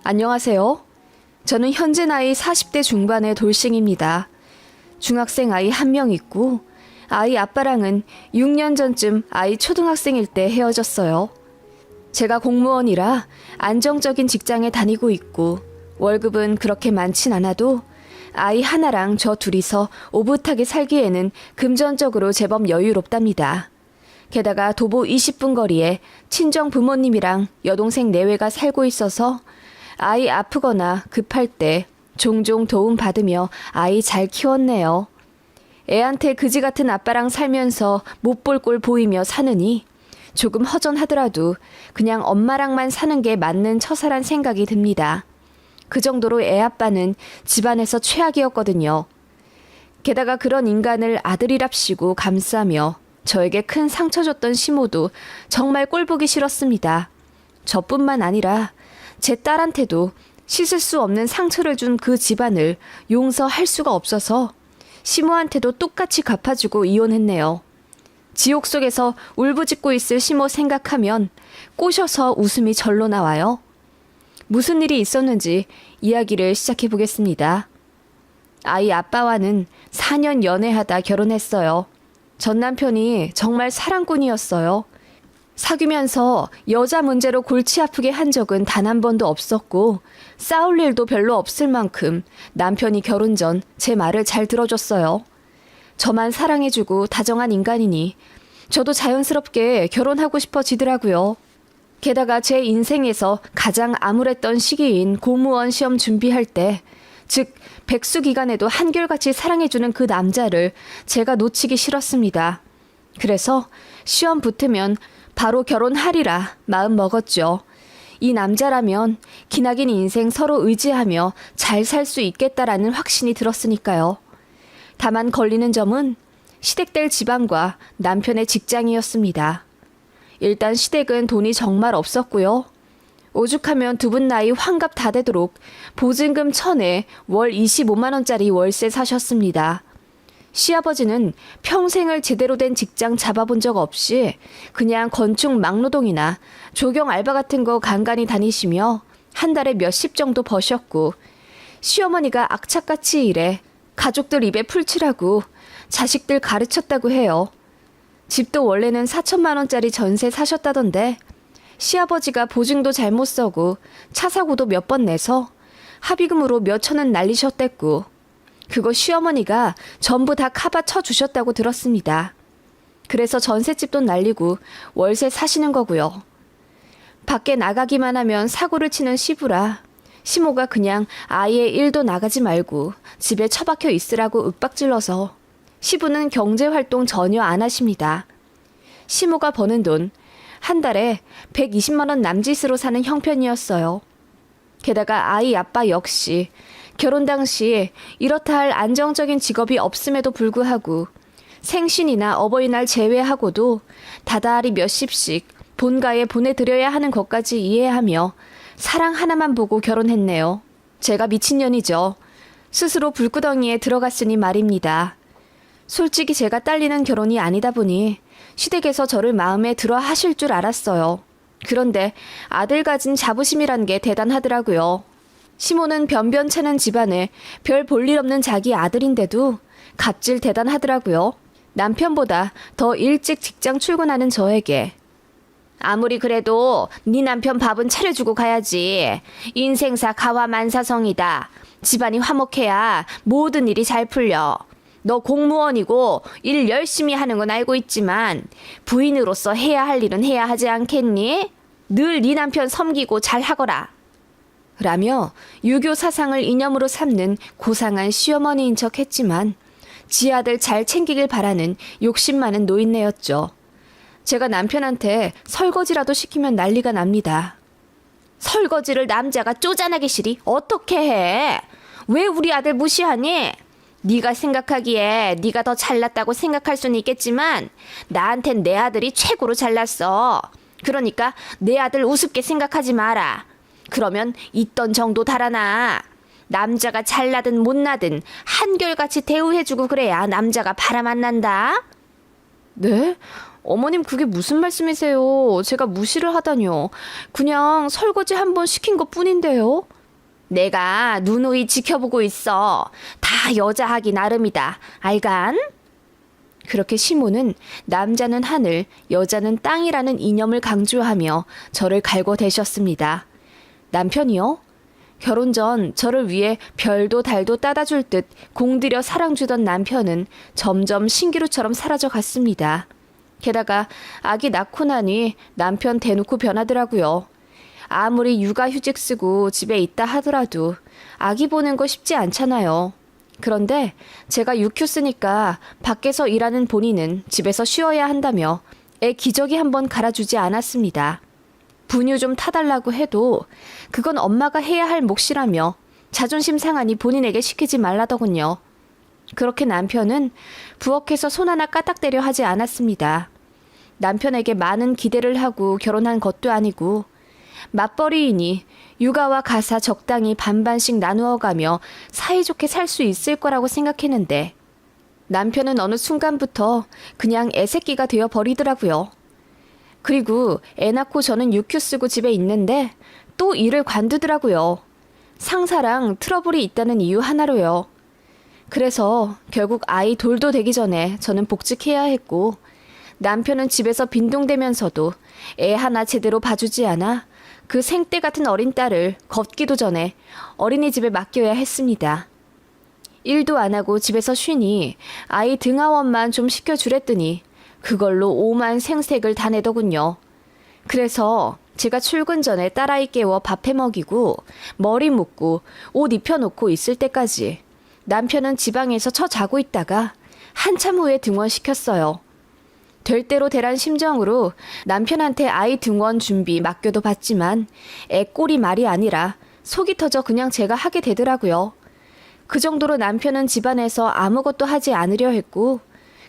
안녕하세요. 저는 현재 나이 40대 중반의 돌싱입니다. 중학생 아이 한 명 있고 아이 아빠랑은 6년 전쯤 아이 초등학생일 때 헤어졌어요. 제가 공무원이라 안정적인 직장에 다니고 있고 월급은 그렇게 많진 않아도 아이 하나랑 저 둘이서 오붓하게 살기에는 금전적으로 제법 여유롭답니다. 게다가 도보 20분 거리에 친정 부모님이랑 여동생 내외가 살고 있어서 아이 아프거나 급할 때 종종 도움 받으며 아이 잘 키웠네요. 애한테 그지 같은 아빠랑 살면서 못 볼 꼴 보이며 사느니 조금 허전하더라도 그냥 엄마랑만 사는 게 맞는 처사란 생각이 듭니다. 그 정도로 애 아빠는 집안에서 최악이었거든요. 게다가 그런 인간을 아들이랍시고 감싸며 저에게 큰 상처 줬던 시모도 정말 꼴보기 싫었습니다. 저뿐만 아니라 제 딸한테도 씻을 수 없는 상처를 준 그 집안을 용서할 수가 없어서 시모한테도 똑같이 갚아주고 이혼했네요. 지옥 속에서 울부짖고 있을 시모 생각하면 꼬셔서 웃음이 절로 나와요. 무슨 일이 있었는지 이야기를 시작해 보겠습니다. 아이 아빠와는 4년 연애하다 결혼했어요. 전 남편이 정말 사랑꾼이었어요. 사귀면서 여자 문제로 골치 아프게 한 적은 단 한 번도 없었고 싸울 일도 별로 없을 만큼 남편이 결혼 전 제 말을 잘 들어줬어요. 저만 사랑해주고 다정한 인간이니 저도 자연스럽게 결혼하고 싶어지더라고요. 게다가 제 인생에서 가장 암울했던 시기인 공무원 시험 준비할 때, 즉 백수 기간에도 한결같이 사랑해주는 그 남자를 제가 놓치기 싫었습니다. 그래서 시험 붙으면 바로 결혼하리라 마음 먹었죠. 이 남자라면 기나긴 인생 서로 의지하며 잘 살 수 있겠다라는 확신이 들었으니까요. 다만 걸리는 점은 시댁될 집안과 남편의 직장이었습니다. 일단 시댁은 돈이 정말 없었고요. 오죽하면 두 분 나이 환갑 다 되도록 보증금 1,000에 월 25만 원짜리 월세 사셨습니다. 시아버지는 평생을 제대로 된 직장 잡아본 적 없이 그냥 건축 막노동이나 조경 알바 같은 거 간간히 다니시며 한 달에 몇십 정도 버셨고, 시어머니가 악착같이 일해 가족들 입에 풀칠하고 자식들 가르쳤다고 해요. 집도 원래는 4천만 원짜리 전세 사셨다던데 시아버지가 보증도 잘못 서고 차 사고도 몇 번 내서 합의금으로 몇천 원 날리셨댔고, 그거 시어머니가 전부 다 카바 쳐주셨다고 들었습니다. 그래서 전셋집도 날리고 월세 사시는 거고요. 밖에 나가기만 하면 사고를 치는 시부라 시모가 그냥 아예 일도 나가지 말고 집에 처박혀 있으라고 윽박질러서 시부는 경제활동 전혀 안 하십니다. 시모가 버는 돈 한 달에 120만 원 남짓으로 사는 형편이었어요. 게다가 아이 아빠 역시 결혼 당시 이렇다 할 안정적인 직업이 없음에도 불구하고 생신이나 어버이날 제외하고도 다달이 몇십씩 본가에 보내드려야 하는 것까지 이해하며 사랑 하나만 보고 결혼했네요. 제가 미친년이죠. 스스로 불구덩이에 들어갔으니 말입니다. 솔직히 제가 딸리는 결혼이 아니다 보니 시댁에서 저를 마음에 들어 하실 줄 알았어요. 그런데 아들 가진 자부심이란 게 대단하더라고요. 시모는 변변찮은 집안에 별 볼일 없는 자기 아들인데도 갑질 대단하더라고요. 남편보다 더 일찍 직장 출근하는 저에게 아무리 그래도 네 남편 밥은 차려주고 가야지. 인생사 가와만사성이다. 집안이 화목해야 모든 일이 잘 풀려. 너 공무원이고 일 열심히 하는 건 알고 있지만 부인으로서 해야 할 일은 해야 하지 않겠니? 늘 네 남편 섬기고 잘하거라. 라며 유교 사상을 이념으로 삼는 고상한 시어머니인 척 했지만 지 아들 잘 챙기길 바라는 욕심 많은 노인네였죠. 제가 남편한테 설거지라도 시키면 난리가 납니다. 설거지를 남자가 쪼잔하게 시리 어떻게 해? 왜 우리 아들 무시하니? 네가 생각하기에 네가 더 잘났다고 생각할 수는 있겠지만 나한텐 내 아들이 최고로 잘났어. 그러니까 내 아들 우습게 생각하지 마라. 그러면 있던 정도 달아나. 남자가 잘나든 못나든 한결같이 대우해주고 그래야 남자가 바람 안 난다. 네? 어머님 그게 무슨 말씀이세요? 제가 무시를 하다뇨. 그냥 설거지 한 번 시킨 것 뿐인데요. 내가 누누이 지켜보고 있어. 다 여자 하기 나름이다. 알간? 그렇게 시모는 남자는 하늘, 여자는 땅이라는 이념을 강조하며 저를 갈궈대셨습니다. 남편이요? 결혼 전 저를 위해 별도 달도 따다 줄 듯 공들여 사랑 주던 남편은 점점 신기루처럼 사라져 갔습니다. 게다가 아기 낳고 나니 남편 대놓고 변하더라고요. 아무리 육아휴직 쓰고 집에 있다 하더라도 아기 보는 거 쉽지 않잖아요. 그런데 제가 육휴 쓰니까 밖에서 일하는 본인은 집에서 쉬어야 한다며 애 기저귀 한번 갈아주지 않았습니다. 분유 좀 타달라고 해도 그건 엄마가 해야 할 몫이라며 자존심 상하니 본인에게 시키지 말라더군요. 그렇게 남편은 부엌에서 손 하나 까딱대려 하지 않았습니다. 남편에게 많은 기대를 하고 결혼한 것도 아니고 맞벌이이니 육아와 가사 적당히 반반씩 나누어가며 사이좋게 살 수 있을 거라고 생각했는데 남편은 어느 순간부터 그냥 애새끼가 되어버리더라고요. 그리고 애 낳고 저는 육휴 쓰고 집에 있는데 또 일을 관두더라고요. 상사랑 트러블이 있다는 이유 하나로요. 그래서 결국 아이 돌도 되기 전에 저는 복직해야 했고 남편은 집에서 빈둥대면서도 애 하나 제대로 봐주지 않아 그 생떼 같은 어린 딸을 걷기도 전에 어린이집에 맡겨야 했습니다. 일도 안 하고 집에서 쉬니 아이 등하원만 좀 시켜주랬더니 그걸로 오만 생색을 다 내더군요. 그래서 제가 출근 전에 딸아이 깨워 밥해 먹이고 머리 묶고 옷 입혀놓고 있을 때까지 남편은 지방에서 처 자고 있다가 한참 후에 등원시켰어요. 될 대로 되란 심정으로 남편한테 아이 등원 준비 맡겨도 봤지만 애 꼴이 말이 아니라 속이 터져 그냥 제가 하게 되더라고요. 그 정도로 남편은 집안에서 아무것도 하지 않으려 했고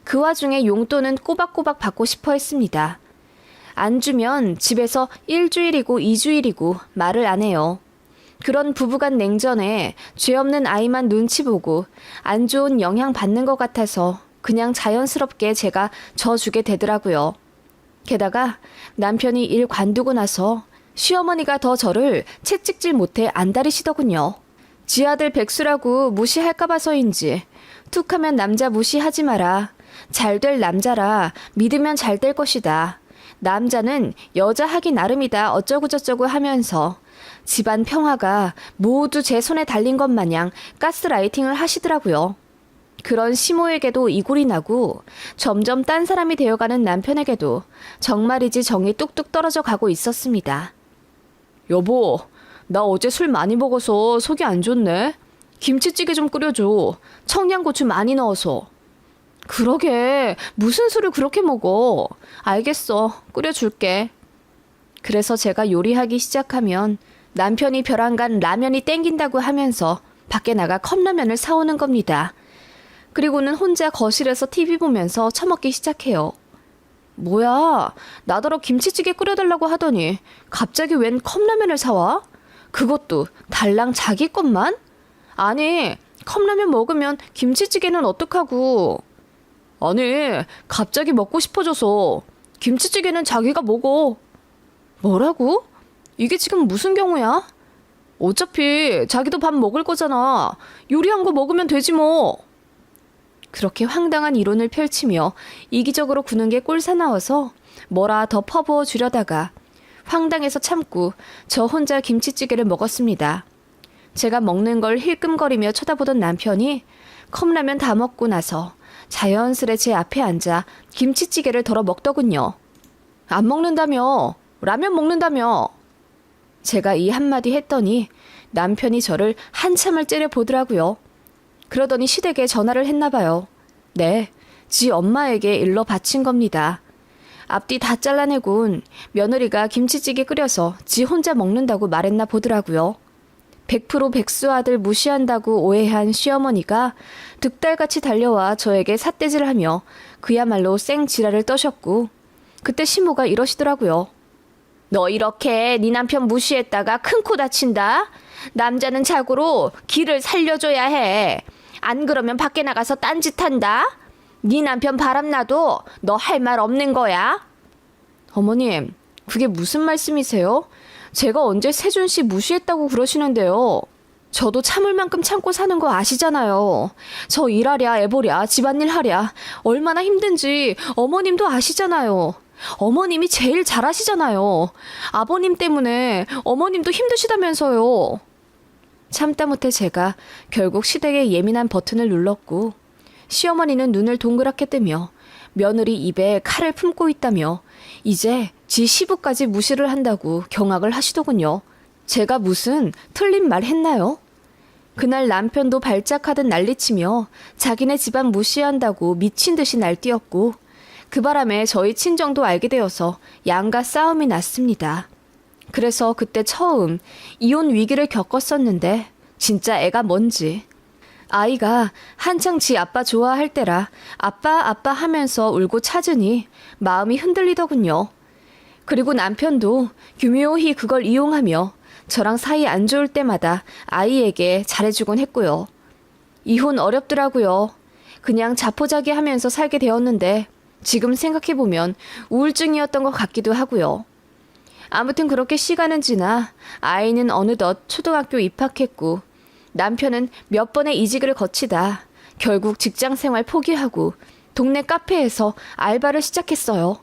그 와중에 용돈은 꼬박꼬박 받고 싶어 했습니다. 안 주면 집에서 1주일이고 2주일이고 말을 안 해요. 그런 부부간 냉전에 죄 없는 아이만 눈치 보고 안 좋은 영향 받는 것 같아서 그냥 자연스럽게 제가 져주게 되더라고요. 게다가 남편이 일 관두고 나서 시어머니가 더 저를 채찍질 못해 안달이시더군요. 지 아들 백수라고 무시할까 봐서인지 툭하면 남자 무시하지 마라. 잘 될 남자라 믿으면 잘 될 것이다. 남자는 여자 하기 나름이다 어쩌고저쩌고 하면서 집안 평화가 모두 제 손에 달린 것 마냥 가스라이팅을 하시더라고요. 그런 시모에게도 이골이 나고 점점 딴 사람이 되어가는 남편에게도 정말이지 정이 뚝뚝 떨어져 가고 있었습니다. 여보, 나 어제 술 많이 먹어서 속이 안 좋네. 김치찌개 좀 끓여줘. 청양고추 많이 넣어서. 그러게, 무슨 술을 그렇게 먹어. 알겠어, 끓여줄게. 그래서 제가 요리하기 시작하면 남편이 벼랑간 라면이 땡긴다고 하면서 밖에 나가 컵라면을 사오는 겁니다. 그리고는 혼자 거실에서 TV 보면서 처먹기 시작해요. 뭐야, 나더러 김치찌개 끓여달라고 하더니 갑자기 웬 컵라면을 사와? 그것도 달랑 자기 것만? 아니, 컵라면 먹으면 김치찌개는 어떡하고? 아니, 갑자기 먹고 싶어져서 김치찌개는 자기가 먹어. 뭐라고? 이게 지금 무슨 경우야? 어차피 자기도 밥 먹을 거잖아. 요리한 거 먹으면 되지 뭐. 그렇게 황당한 이론을 펼치며 이기적으로 구는 게 꼴사나워서 뭐라 더 퍼부어 주려다가 황당해서 참고 저 혼자 김치찌개를 먹었습니다. 제가 먹는 걸 힐끔거리며 쳐다보던 남편이 컵라면 다 먹고 나서 자연스레 제 앞에 앉아 김치찌개를 덜어 먹더군요. 안 먹는다며? 라면 먹는다며? 제가 이 한마디 했더니 남편이 저를 한참을 째려보더라고요. 그러더니 시댁에 전화를 했나 봐요. 네, 지 엄마에게 일러 바친 겁니다. 앞뒤 다 잘라내곤 며느리가 김치찌개 끓여서 지 혼자 먹는다고 말했나 보더라고요. 100% 백수 아들 무시한다고 오해한 시어머니가 득달같이 달려와 저에게 삿대질하며 그야말로 생지랄을 떠셨고 그때 시모가 이러시더라고요. 너 이렇게 네 남편 무시했다가 큰 코 다친다? 남자는 자고로 기를 살려줘야 해. 안 그러면 밖에 나가서 딴짓한다? 네 남편 바람나도 너 할 말 없는 거야? 어머님, 그게 무슨 말씀이세요? 제가 언제 세준 씨 무시했다고 그러시는데요. 저도 참을 만큼 참고 사는 거 아시잖아요. 저 일하랴 애보랴 집안일 하랴 얼마나 힘든지 어머님도 아시잖아요. 어머님이 제일 잘하시잖아요. 아버님 때문에 어머님도 힘드시다면서요. 참다 못해 제가 결국 시댁의 예민한 버튼을 눌렀고 시어머니는 눈을 동그랗게 뜨며 며느리 입에 칼을 품고 있다며 이제 지 시부까지 무시를 한다고 경악을 하시더군요. 제가 무슨 틀린 말 했나요? 그날 남편도 발작하듯 난리치며 자기네 집안 무시한다고 미친 듯이 날뛰었고 그 바람에 저희 친정도 알게 되어서 양가 싸움이 났습니다. 그래서 그때 처음 이혼 위기를 겪었었는데 진짜 애가 뭔지. 아이가 한창 지 아빠 좋아할 때라 아빠 하면서 울고 찾으니 마음이 흔들리더군요. 그리고 남편도 교묘히 그걸 이용하며 저랑 사이 안 좋을 때마다 아이에게 잘해주곤 했고요. 이혼 어렵더라고요. 그냥 자포자기 하면서 살게 되었는데 지금 생각해보면 우울증이었던 것 같기도 하고요. 아무튼 그렇게 시간은 지나 아이는 어느덧 초등학교 입학했고 남편은 몇 번의 이직을 거치다 결국 직장생활 포기하고 동네 카페에서 알바를 시작했어요.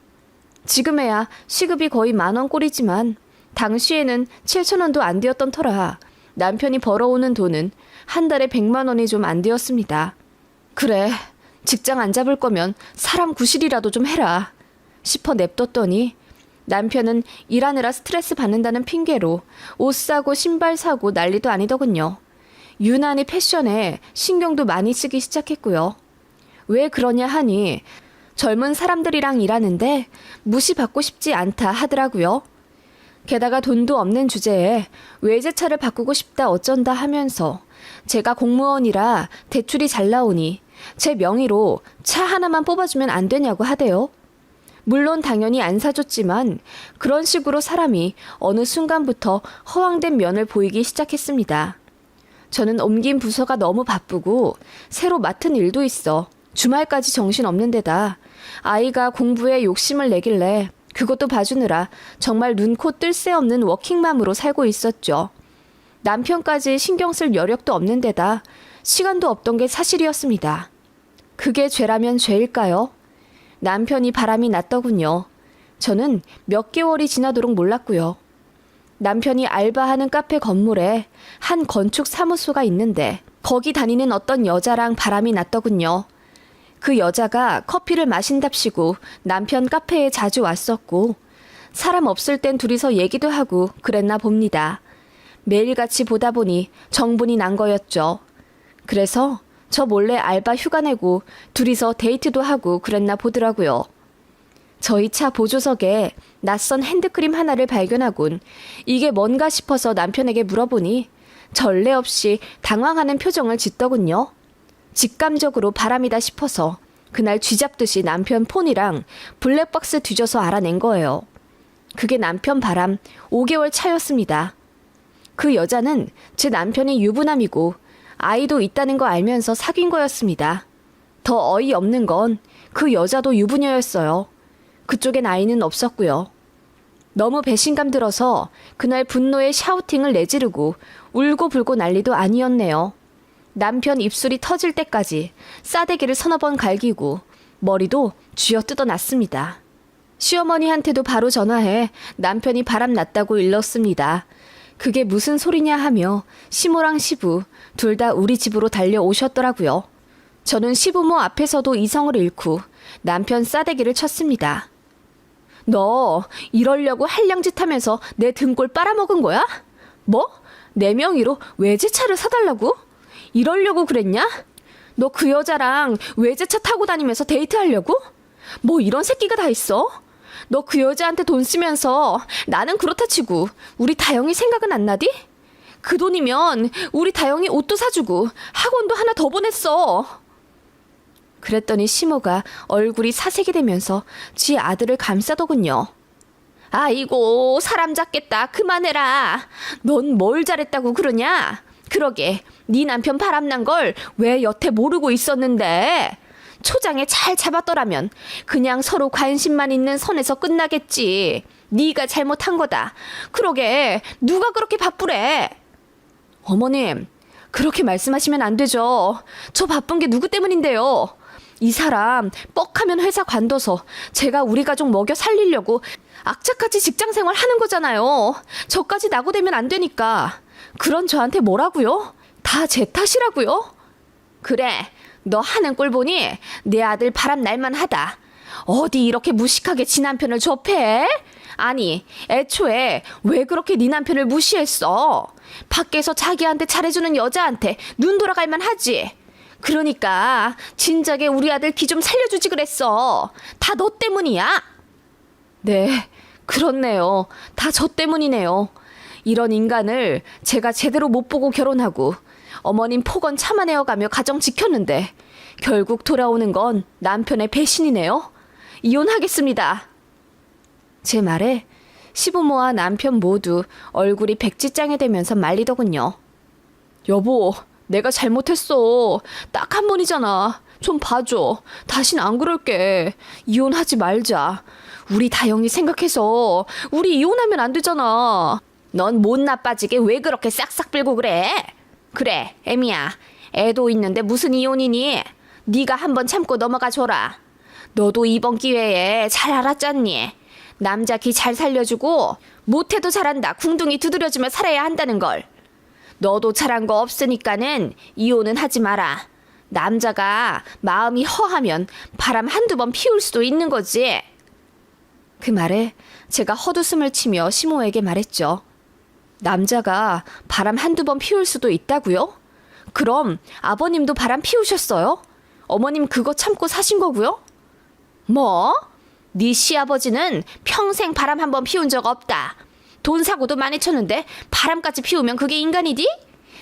지금에야 시급이 거의 10,000원 꼴이지만 당시에는 7,000원도 안 되었던 터라 남편이 벌어오는 돈은 한 달에 100만 원이 좀 안 되었습니다. 그래, 직장 안 잡을 거면 사람 구실이라도 좀 해라 싶어 냅뒀더니 남편은 일하느라 스트레스 받는다는 핑계로 옷 사고 신발 사고 난리도 아니더군요. 유난히 패션에 신경도 많이 쓰기 시작했고요. 왜 그러냐 하니 젊은 사람들이랑 일하는데 무시받고 싶지 않다 하더라고요. 게다가 돈도 없는 주제에 외제차를 바꾸고 싶다 어쩐다 하면서 제가 공무원이라 대출이 잘 나오니 제 명의로 차 하나만 뽑아주면 안 되냐고 하대요. 물론 당연히 안 사줬지만 그런 식으로 사람이 어느 순간부터 허황된 면을 보이기 시작했습니다. 저는 옮긴 부서가 너무 바쁘고 새로 맡은 일도 있어 주말까지 정신없는 데다 아이가 공부에 욕심을 내길래 그것도 봐주느라 정말 눈코 뜰 새 없는 워킹맘으로 살고 있었죠. 남편까지 신경 쓸 여력도 없는 데다 시간도 없던 게 사실이었습니다. 그게 죄라면 죄일까요? 남편이 바람이 났더군요. 저는 몇 개월이 지나도록 몰랐고요. 남편이 알바하는 카페 건물에 한 건축 사무소가 있는데 거기 다니는 어떤 여자랑 바람이 났더군요. 그 여자가 커피를 마신답시고 남편 카페에 자주 왔었고 사람 없을 땐 둘이서 얘기도 하고 그랬나 봅니다. 매일같이 보다 보니 정분이 난 거였죠. 그래서 저 몰래 알바 휴가 내고 둘이서 데이트도 하고 그랬나 보더라고요. 저희 차 보조석에 낯선 핸드크림 하나를 발견하곤 이게 뭔가 싶어서 남편에게 물어보니 전례 없이 당황하는 표정을 짓더군요. 직감적으로 바람이다 싶어서 그날 쥐잡듯이 남편 폰이랑 블랙박스 뒤져서 알아낸 거예요. 그게 남편 바람 5개월 차였습니다. 그 여자는 제 남편이 유부남이고 아이도 있다는 거 알면서 사귄 거였습니다. 더 어이없는 건 그 여자도 유부녀였어요. 그쪽엔 아이는 없었고요. 너무 배신감 들어서 그날 분노에 샤우팅을 내지르고 울고불고 난리도 아니었네요. 남편 입술이 터질 때까지 싸대기를 서너 번 갈기고 머리도 쥐어뜯어 놨습니다. 시어머니한테도 바로 전화해 남편이 바람 났다고 일렀습니다. 그게 무슨 소리냐 하며 시모랑 시부 둘 다 우리 집으로 달려오셨더라고요. 저는 시부모 앞에서도 이성을 잃고 남편 싸대기를 쳤습니다. 너 이러려고 한량짓 하면서 내 등골 빨아먹은 거야? 뭐? 내 명의로 외제차를 사달라고? 이러려고 그랬냐? 너 그 여자랑 외제차 타고 다니면서 데이트하려고? 뭐 이런 새끼가 다 있어? 너 그 여자한테 돈 쓰면서 나는 그렇다 치고 우리 다영이 생각은 안 나디? 그 돈이면 우리 다영이 옷도 사주고 학원도 하나 더 보냈어. 그랬더니 시모가 얼굴이 사색이 되면서 지 아들을 감싸더군요. 아이고 사람 잡겠다 그만해라. 넌 뭘 잘했다고 그러냐? 그러게 네 남편 바람난 걸 왜 여태 모르고 있었는데. 초장에 잘 잡았더라면 그냥 서로 관심만 있는 선에서 끝나겠지. 네가 잘못한 거다. 그러게 누가 그렇게 바쁘래? 어머님, 그렇게 말씀하시면 안 되죠. 저 바쁜 게 누구 때문인데요? 이 사람 뻑하면 회사 관둬서 제가 우리 가족 먹여 살리려고 악착같이 직장 생활 하는 거잖아요. 저까지 낙오되면 안 되니까. 그런 저한테 뭐라고요? 다 제 탓이라고요? 그래, 너 하는 꼴 보니 내 아들 바람 날만 하다. 어디 이렇게 무식하게 지 남편을 접해? 아니, 애초에 왜 그렇게 네 남편을 무시했어? 밖에서 자기한테 잘해주는 여자한테 눈 돌아갈만 하지. 그러니까 진작에 우리 아들 기 좀 살려주지 그랬어. 다 너 때문이야. 네, 그렇네요. 다 저 때문이네요. 이런 인간을 제가 제대로 못 보고 결혼하고 어머님 폭언 참아내어가며 가정 지켰는데 결국 돌아오는 건 남편의 배신이네요. 이혼하겠습니다. 제 말에 시부모와 남편 모두 얼굴이 백지장이 되면서 말리더군요. 여보, 내가 잘못했어. 딱 한 번이잖아. 좀 봐줘. 다신 안 그럴게. 이혼하지 말자. 우리 다영이 생각해서 우리 이혼하면 안 되잖아. 넌 못 나빠지게 왜 그렇게 싹싹 빌고 그래? 그래, 애미야. 애도 있는데 무슨 이혼이니? 네가 한번 참고 넘어가 줘라. 너도 이번 기회에 잘 알았잖니? 남자 기 잘 살려주고 못해도 잘한다 궁둥이 두드려주며 살아야 한다는 걸. 너도 잘한 거 없으니까는 이혼은 하지 마라. 남자가 마음이 허하면 바람 한두 번 피울 수도 있는 거지. 그 말에 제가 헛웃음을 치며 시모에게 말했죠. 남자가 바람 한두 번 피울 수도 있다고요? 그럼 아버님도 바람 피우셨어요? 어머님 그거 참고 사신 거고요? 뭐? 네 시아버지는 평생 바람 한번 피운 적 없다. 돈 사고도 많이 쳤는데 바람까지 피우면 그게 인간이디?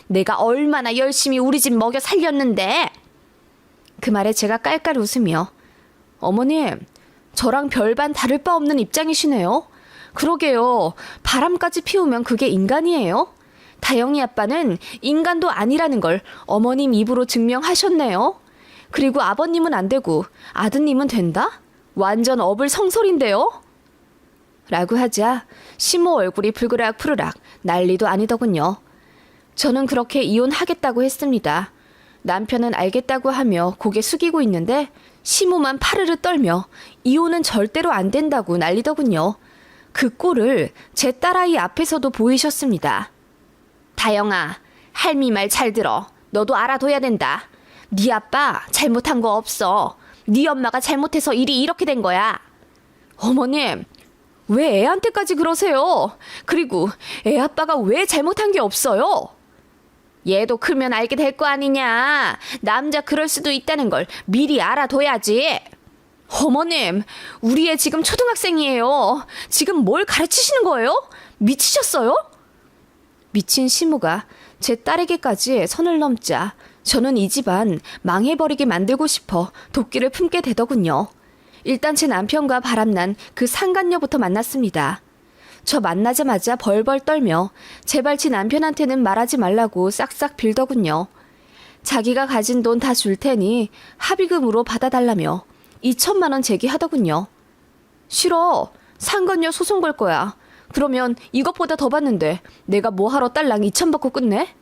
내가 얼마나 열심히 우리 집 먹여 살렸는데. 그 말에 제가 깔깔 웃으며 어머님, 저랑 별반 다를 바 없는 입장이시네요. 그러게요. 바람까지 피우면 그게 인간이에요? 다영이 아빠는 인간도 아니라는 걸 어머님 입으로 증명하셨네요. 그리고 아버님은 안 되고 아드님은 된다? 완전 어불성설인데요? 라고 하자 시모 얼굴이 불그락 난리도 아니더군요. 저는 그렇게 이혼하겠다고 했습니다. 남편은 알겠다고 하며 고개 숙이고 있는데 시모만 파르르 떨며 이혼은 절대로 안 된다고 난리더군요. 그 꼴을 제 딸아이 앞에서도 보이셨습니다. 다영아, 할미 말 잘 들어. 너도 알아둬야 된다. 네 아빠 잘못한 거 없어. 네 엄마가 잘못해서 일이 이렇게 된 거야. 어머님, 왜 애한테까지 그러세요? 그리고 애 아빠가 왜 잘못한 게 없어요? 얘도 크면 알게 될 거 아니냐. 남자 그럴 수도 있다는 걸 미리 알아둬야지. 어머님, 우리 애 지금 초등학생이에요. 지금 뭘 가르치시는 거예요? 미치셨어요? 미친 시모가 제 딸에게까지 선을 넘자 저는 이 집안 망해버리게 만들고 싶어 도끼를 품게 되더군요. 일단 제 남편과 바람난 그 상간녀부터 만났습니다. 저 만나자마자 벌벌 떨며 제발 제 남편한테는 말하지 말라고 싹싹 빌더군요. 자기가 가진 돈 다 줄 테니 합의금으로 받아달라며 2천만 원 제기하더군요. 싫어. 상간녀 소송 걸 거야. 그러면 이것보다 더 받는데 내가 뭐하러 딸랑 2천 받고 끝내?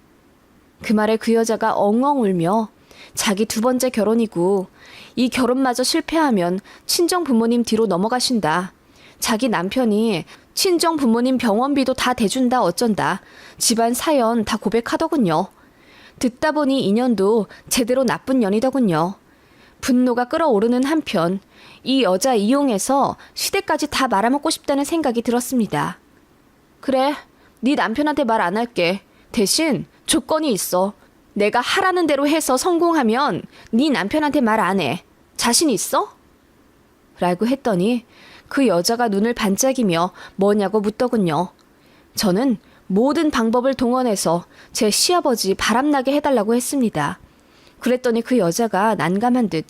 그 말에 그 여자가 엉엉 울며 자기 두 번째 결혼이고 이 결혼마저 실패하면 친정 부모님 뒤로 넘어가신다. 자기 남편이 친정 부모님 병원비도 다 대준다 어쩐다. 집안 사연 다 고백하더군요. 듣다 보니 인연도 제대로 나쁜 년이더군요. 분노가 끓어오르는 한편 이 여자 이용해서 시댁까지 다 말아먹고 싶다는 생각이 들었습니다. 그래, 네 남편한테 말 안 할게. 대신 조건이 있어. 내가 하라는 대로 해서 성공하면 네 남편한테 말 안 해. 자신 있어? 라고 했더니 그 여자가 눈을 반짝이며 뭐냐고 묻더군요. 저는 모든 방법을 동원해서 제 시아버지 바람나게 해달라고 했습니다. 그랬더니 그 여자가 난감한 듯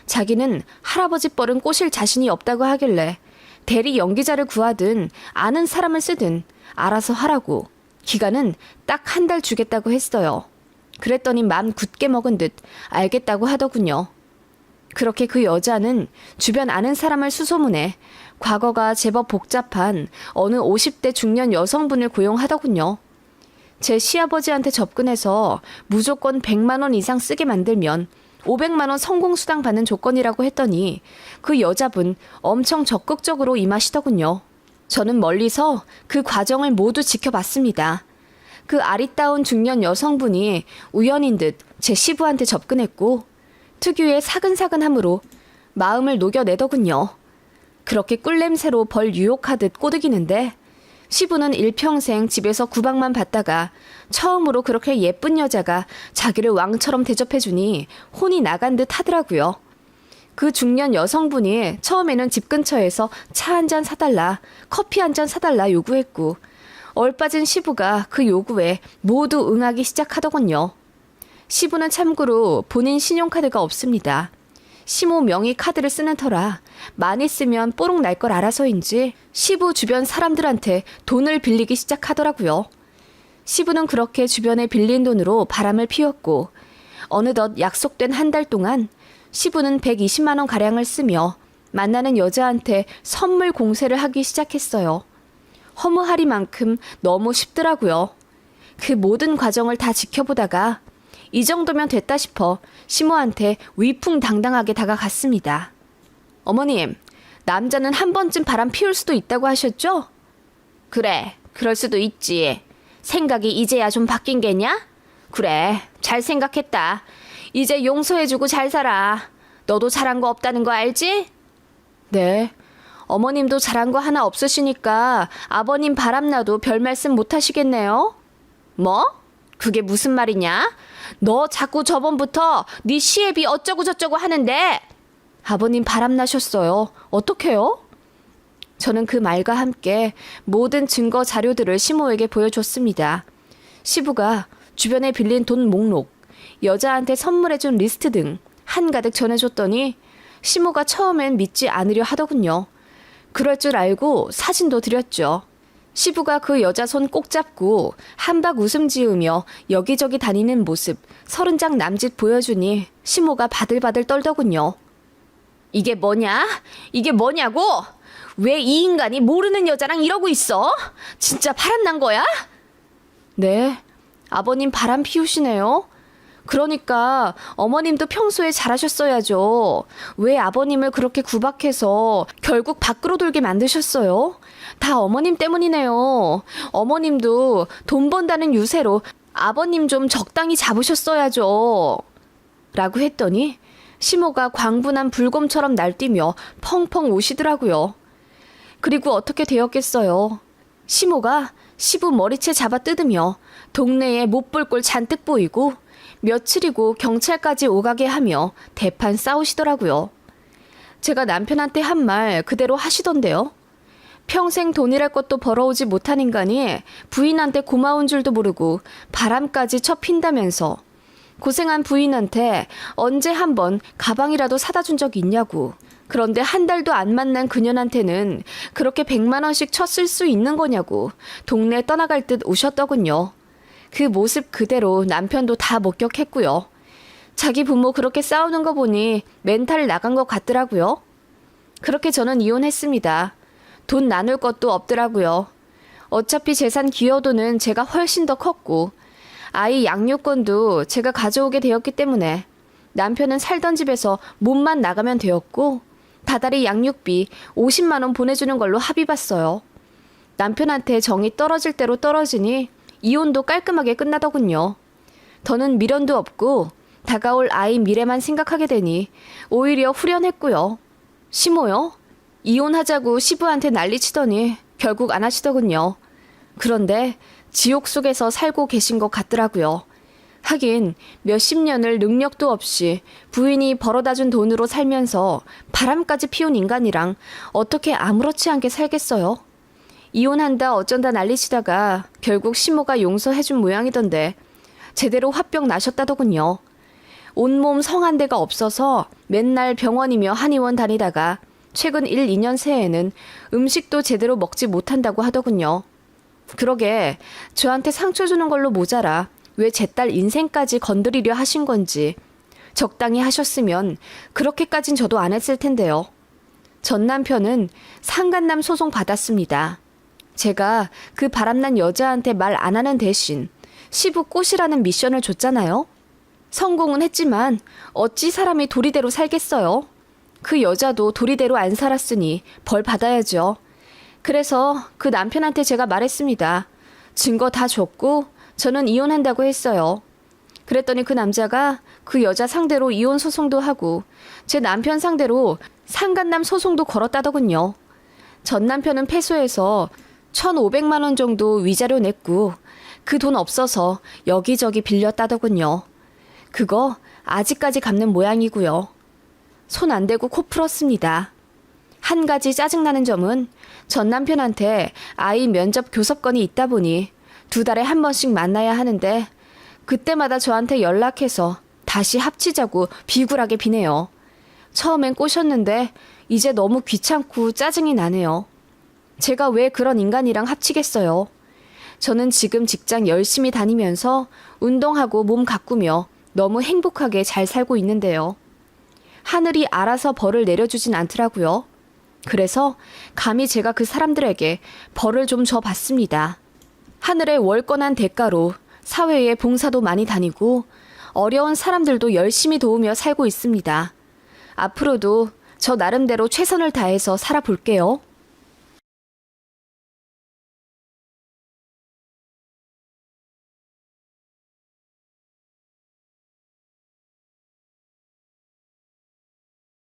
자기는 할아버지 뻘은 꼬실 자신이 없다고 하길래 대리 연기자를 구하든 아는 사람을 쓰든 알아서 하라고 기간은 딱 한 달 주겠다고 했어요. 그랬더니 맘 굳게 먹은 듯 알겠다고 하더군요. 그렇게 그 여자는 주변 아는 사람을 수소문해 과거가 제법 복잡한 어느 50대 중년 여성분을 고용하더군요. 제 시아버지한테 접근해서 무조건 100만 원 이상 쓰게 만들면 500만 원 성공수당 받는 조건이라고 했더니 그 여자분 엄청 적극적으로 임하시더군요. 저는 멀리서 그 과정을 모두 지켜봤습니다. 그 아리따운 중년 여성분이 우연인 듯 제 시부한테 접근했고 특유의 사근사근함으로 마음을 녹여내더군요. 그렇게 꿀냄새로 벌 유혹하듯 꼬드기는데 시부는 일평생 집에서 구박만 받다가 처음으로 그렇게 예쁜 여자가 자기를 왕처럼 대접해주니 혼이 나간 듯 하더라고요. 그 중년 여성분이 처음에는 집 근처에서 차 한 잔 사달라, 커피 한 잔 사달라 요구했고 얼빠진 시부가 그 요구에 모두 응하기 시작하더군요. 시부는 참고로 본인 신용카드가 없습니다. 시모 명의 카드를 쓰는 터라 많이 쓰면 뽀록 날 걸 알아서인지 시부 주변 사람들한테 돈을 빌리기 시작하더라고요. 시부는 그렇게 주변에 빌린 돈으로 바람을 피웠고 어느덧 약속된 한 달 동안 시부는 120만 원 가량을 쓰며 만나는 여자한테 선물 공세를 하기 시작했어요. 허무하리만큼 너무 쉽더라고요. 그 모든 과정을 다 지켜보다가 이 정도면 됐다 싶어 시모한테 위풍당당하게 다가갔습니다. 어머님, 남자는 한 번쯤 바람 피울 수도 있다고 하셨죠? 그래, 그럴 수도 있지. 생각이 이제야 좀 바뀐 게냐? 그래, 잘 생각했다. 이제 용서해주고 잘 살아. 너도 잘한 거 없다는 거 알지? 네. 어머님도 잘한 거 하나 없으시니까 아버님 바람나도 별 말씀 못 하시겠네요. 뭐? 그게 무슨 말이냐? 너 자꾸 저번부터 네 시애비 어쩌고 저쩌고 하는데. 아버님 바람나셨어요. 어떡해요? 저는 그 말과 함께 모든 증거 자료들을 시모에게 보여줬습니다. 시부가 주변에 빌린 돈 목록, 여자한테 선물해준 리스트 등 한가득 전해줬더니 시모가 처음엔 믿지 않으려 하더군요. 그럴 줄 알고 사진도 드렸죠. 시부가 그 여자 손 꼭 잡고 한박 웃음 지으며 여기저기 다니는 모습 30장 남짓 보여주니 시모가 바들바들 떨더군요. 이게 뭐냐? 이게 뭐냐고? 왜 이 인간이 모르는 여자랑 이러고 있어? 진짜 바람난 거야? 네, 아버님 바람 피우시네요. 그러니까 어머님도 평소에 잘하셨어야죠. 왜 아버님을 그렇게 구박해서 결국 밖으로 돌게 만드셨어요? 다 어머님 때문이네요. 어머님도 돈 번다는 유세로 아버님 좀 적당히 잡으셨어야죠. 라고 했더니 시모가 광분한 불곰처럼 날뛰며 펑펑 우시더라고요. 그리고 어떻게 되었겠어요. 시모가 시부 머리채 잡아 뜯으며 동네에 못 볼 꼴 잔뜩 보이고 며칠이고 경찰까지 오가게 하며 대판 싸우시더라고요. 제가 남편한테 한 말 그대로 하시던데요. 평생 돈이랄 것도 벌어오지 못한 인간이 부인한테 고마운 줄도 모르고 바람까지 쳐 핀다면서 고생한 부인한테 언제 한번 가방이라도 사다 준 적 있냐고. 그런데 한 달도 안 만난 그년한테는 그렇게 100만 원씩 쳤을 수 있는 거냐고 동네 떠나갈 듯 우셨더군요. 그 모습 그대로 남편도 다 목격했고요. 자기 부모 그렇게 싸우는 거 보니 멘탈 나간 것 같더라고요. 그렇게 저는 이혼했습니다. 돈 나눌 것도 없더라고요. 어차피 재산 기여도는 제가 훨씬 더 컸고 아이 양육권도 제가 가져오게 되었기 때문에 남편은 살던 집에서 몸만 나가면 되었고 다달이 양육비 50만 원 보내주는 걸로 합의 봤어요. 남편한테 정이 떨어질 대로 떨어지니 이혼도 깔끔하게 끝나더군요. 더는 미련도 없고 다가올 아이 미래만 생각하게 되니 오히려 후련했고요. 시모요? 이혼하자고 시부한테 난리치더니 결국 안 하시더군요. 그런데 지옥 속에서 살고 계신 것 같더라고요. 하긴 몇십 년을 능력도 없이 부인이 벌어다준 돈으로 살면서 바람까지 피운 인간이랑 어떻게 아무렇지 않게 살겠어요? 이혼한다 어쩐다 난리치다가 결국 시모가 용서해준 모양이던데 제대로 화병 나셨다더군요. 온몸 성한 데가 없어서 맨날 병원이며 한의원 다니다가 최근 1, 2년 새에는 음식도 제대로 먹지 못한다고 하더군요. 그러게 저한테 상처 주는 걸로 모자라 왜 제 딸 인생까지 건드리려 하신 건지 적당히 하셨으면 그렇게까진 저도 안 했을 텐데요. 전 남편은 상간남 소송 받았습니다. 제가 그 바람난 여자한테 말 안 하는 대신 시부 꼬시라는 미션을 줬잖아요. 성공은 했지만 어찌 사람이 도리대로 살겠어요. 그 여자도 도리대로 안 살았으니 벌 받아야죠. 그래서 그 남편한테 제가 말했습니다. 증거 다 줬고 저는 이혼한다고 했어요. 그랬더니 그 남자가 그 여자 상대로 이혼 소송도 하고 제 남편 상대로 상간남 소송도 걸었다더군요. 전 남편은 패소해서 1,500만 원 정도 위자료 냈고 그 돈 없어서 여기저기 빌렸다더군요. 그거 아직까지 갚는 모양이고요. 손 안 대고 코 풀었습니다. 한 가지 짜증나는 점은 전 남편한테 아이 면접 교섭권이 있다 보니 2달에 한 번씩 만나야 하는데 그때마다 저한테 연락해서 다시 합치자고 비굴하게 비네요. 처음엔 꼬셨는데 이제 너무 귀찮고 짜증이 나네요. 제가 왜 그런 인간이랑 합치겠어요. 저는 지금 직장 열심히 다니면서 운동하고 몸 가꾸며 너무 행복하게 잘 살고 있는데요. 하늘이 알아서 벌을 내려주진 않더라고요. 그래서 감히 제가 그 사람들에게 벌을 좀 줘봤습니다. 하늘의 월권한 대가로 사회에 봉사도 많이 다니고 어려운 사람들도 열심히 도우며 살고 있습니다. 앞으로도 저 나름대로 최선을 다해서 살아볼게요.